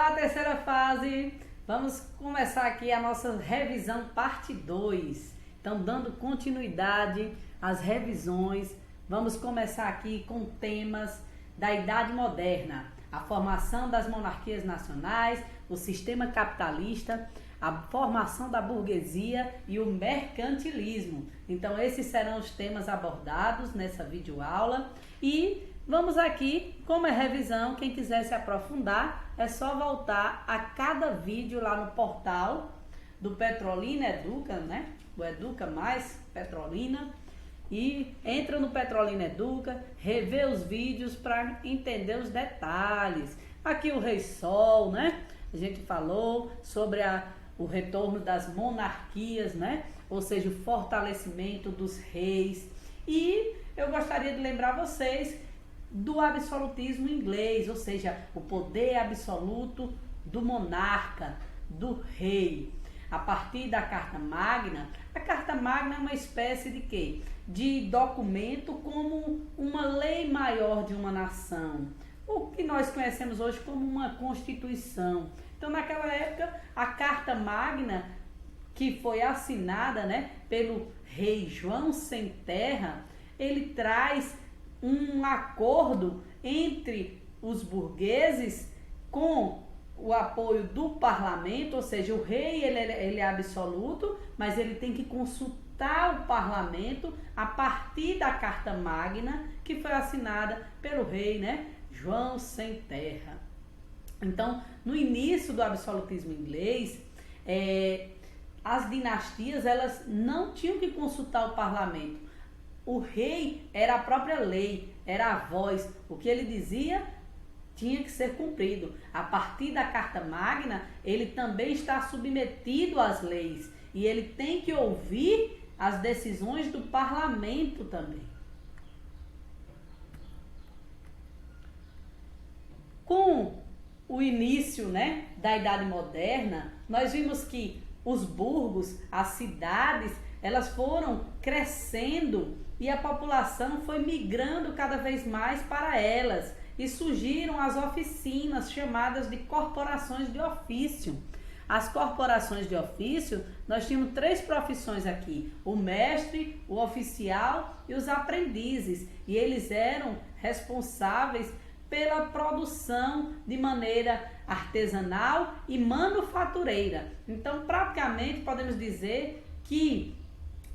Olá, terceira fase! Vamos começar aqui a nossa revisão parte 2. Então, dando continuidade às revisões, vamos começar aqui com temas da Idade Moderna, a formação das monarquias nacionais, o sistema capitalista, a formação da burguesia e o mercantilismo. Então, esses serão os temas abordados nessa videoaula e vamos aqui, como é revisão, quem quiser se aprofundar, é só voltar a cada vídeo lá no portal do Petrolina Educa, né? O Educa Mais Petrolina. E entra no Petrolina Educa, revê os vídeos para entender os detalhes. Aqui o Rei Sol, né? A gente falou sobre o retorno das monarquias, né? Ou seja, o fortalecimento dos reis. E eu gostaria de lembrar vocês do absolutismo inglês, ou seja, o poder absoluto do monarca, do rei. A partir da Carta Magna, a Carta Magna é uma espécie de quê? De documento como uma lei maior de uma nação, o que nós conhecemos hoje como uma Constituição. Então, naquela época, a Carta Magna, que foi assinada, né, pelo rei João Sem Terra, ele traz um acordo entre os burgueses com o apoio do parlamento, ou seja, o rei ele é absoluto, mas ele tem que consultar o parlamento a partir da Carta Magna, que foi assinada pelo rei, né, João Sem Terra. Então, no início do absolutismo inglês, as dinastias elas não tinham que consultar o parlamento. O rei era a própria lei, era a voz. O que ele dizia tinha que ser cumprido. A partir da Carta Magna, ele também está submetido às leis. E ele tem que ouvir as decisões do parlamento também. Com o início, né, da Idade Moderna, nós vimos que os burgos, as cidades, elas foram crescendo e a população foi migrando cada vez mais para elas. E surgiram as oficinas chamadas de corporações de ofício. As corporações de ofício, nós tínhamos 3 profissões aqui: o mestre, o oficial e os aprendizes. E eles eram responsáveis pela produção de maneira artesanal e manufatureira. Então, praticamente, podemos dizer que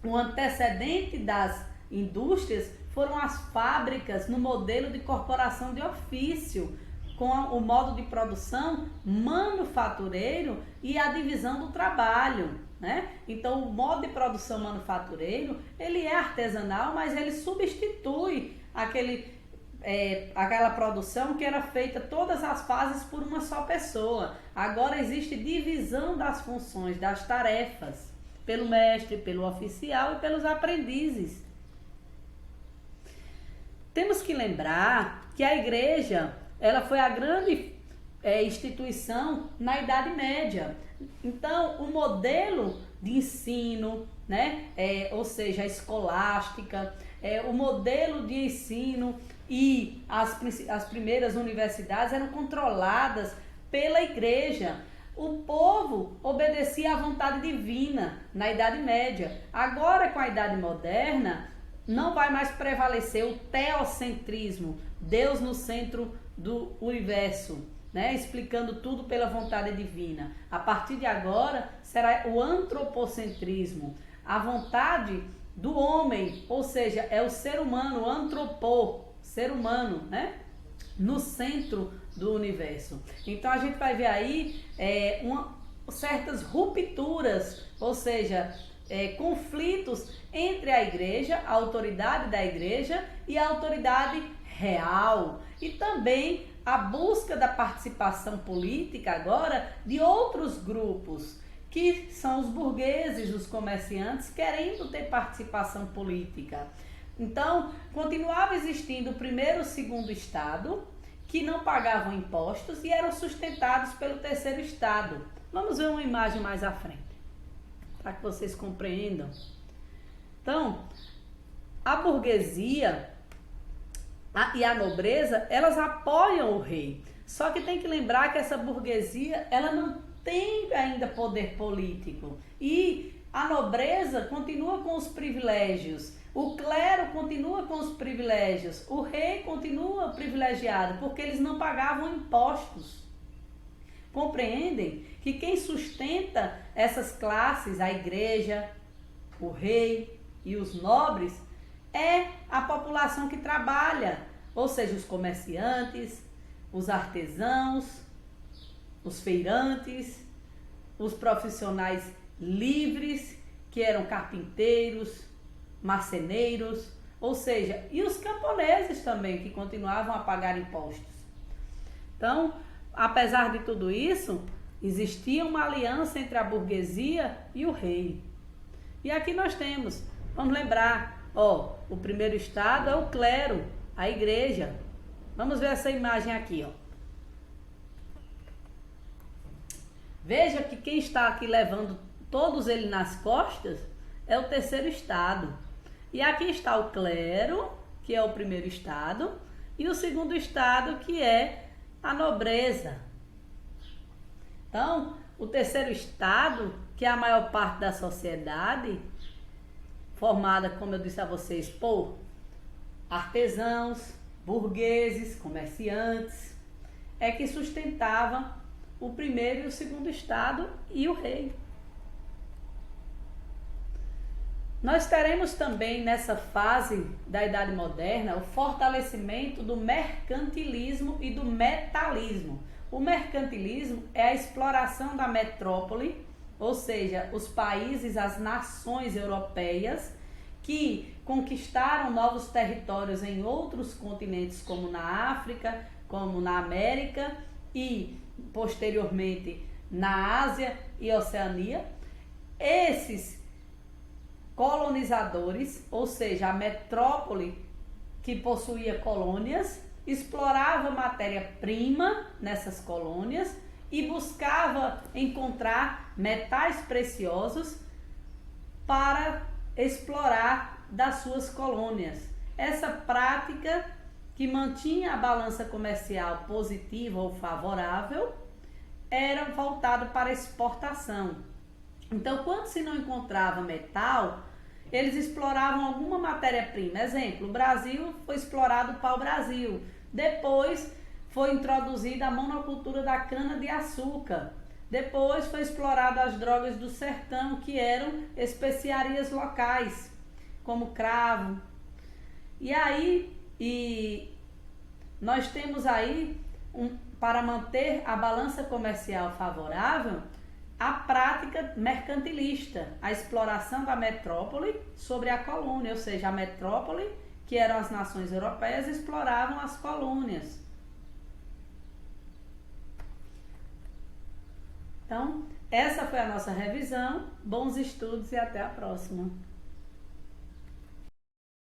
o antecedente das indústrias foram as fábricas no modelo de corporação de ofício, com o modo de produção manufatureiro e a divisão do trabalho, né? Então, o modo de produção manufatureiro, ele é artesanal, mas ele substitui aquela produção que era feita todas as fases por uma só pessoa. Agora existe divisão das funções, das tarefas, pelo mestre, pelo oficial e pelos aprendizes. Temos que lembrar que a igreja, ela foi a grande instituição na Idade Média. Então, o modelo de ensino, né, ou seja, a escolástica, o modelo de ensino e as primeiras universidades eram controladas pela igreja. O povo obedecia à vontade divina na Idade Média. Agora, com a Idade Moderna, não vai mais prevalecer o teocentrismo, Deus no centro do universo, né? Explicando tudo pela vontade divina. A partir de agora, será o antropocentrismo, a vontade do homem, ou seja, é o ser humano, o antropô, ser humano, né? No centro do universo. Então, a gente vai ver aí certas rupturas, ou seja, conflitos entre a igreja, a autoridade da igreja e a autoridade real. E também a busca da participação política agora de outros grupos, que são os burgueses, os comerciantes, querendo ter participação política. Então, continuava existindo o primeiro e o segundo estado, que não pagavam impostos e eram sustentados pelo terceiro estado. Vamos ver uma imagem mais à frente, para que vocês compreendam. Então, a burguesia e a nobreza, elas apoiam o rei. Só que tem que lembrar que essa burguesia, ela não tem ainda poder político. E a nobreza continua com os privilégios, o clero continua com os privilégios, o rei continua privilegiado, porque eles não pagavam impostos. Compreendem que quem sustenta essas classes, a igreja, o rei e os nobres, é a população que trabalha, ou seja, os comerciantes, os artesãos, os feirantes, os profissionais livres, que eram carpinteiros, marceneiros, ou seja, e os camponeses também, que continuavam a pagar impostos. Então, apesar de tudo isso, existia uma aliança entre a burguesia e o rei. E aqui nós temos, vamos lembrar, o primeiro estado é o clero, a igreja. Vamos ver essa imagem aqui, Veja que quem está aqui levando todos eles nas costas é o terceiro estado. E aqui está o clero, que é o primeiro estado, e o segundo estado, que é a nobreza. Então, o terceiro estado, que é a maior parte da sociedade, formada, como eu disse a vocês, por artesãos, burgueses, comerciantes, é que sustentava o primeiro e o segundo estado e o rei. Nós teremos também nessa fase da Idade Moderna o fortalecimento do mercantilismo e do metalismo. O mercantilismo é a exploração da metrópole, ou seja, os países, as nações europeias que conquistaram novos territórios em outros continentes, como na África, como na América e posteriormente na Ásia e Oceania. Esses colonizadores, ou seja, a metrópole que possuía colônias, explorava matéria-prima nessas colônias e buscava encontrar metais preciosos para explorar das suas colônias. Essa prática que mantinha a balança comercial positiva ou favorável era voltada para exportação. Então, quando se não encontrava metal, eles exploravam alguma matéria-prima. Exemplo, o Brasil foi explorado o pau-brasil. Depois foi introduzida a monocultura da cana-de-açúcar. Depois foi explorado as drogas do sertão, que eram especiarias locais, como cravo. E aí, nós temos aí, para manter a balança comercial favorável, a prática mercantilista, a exploração da metrópole sobre a colônia, ou seja, a metrópole, que eram as nações europeias, exploravam as colônias. Então, essa foi a nossa revisão. Bons estudos e até a próxima.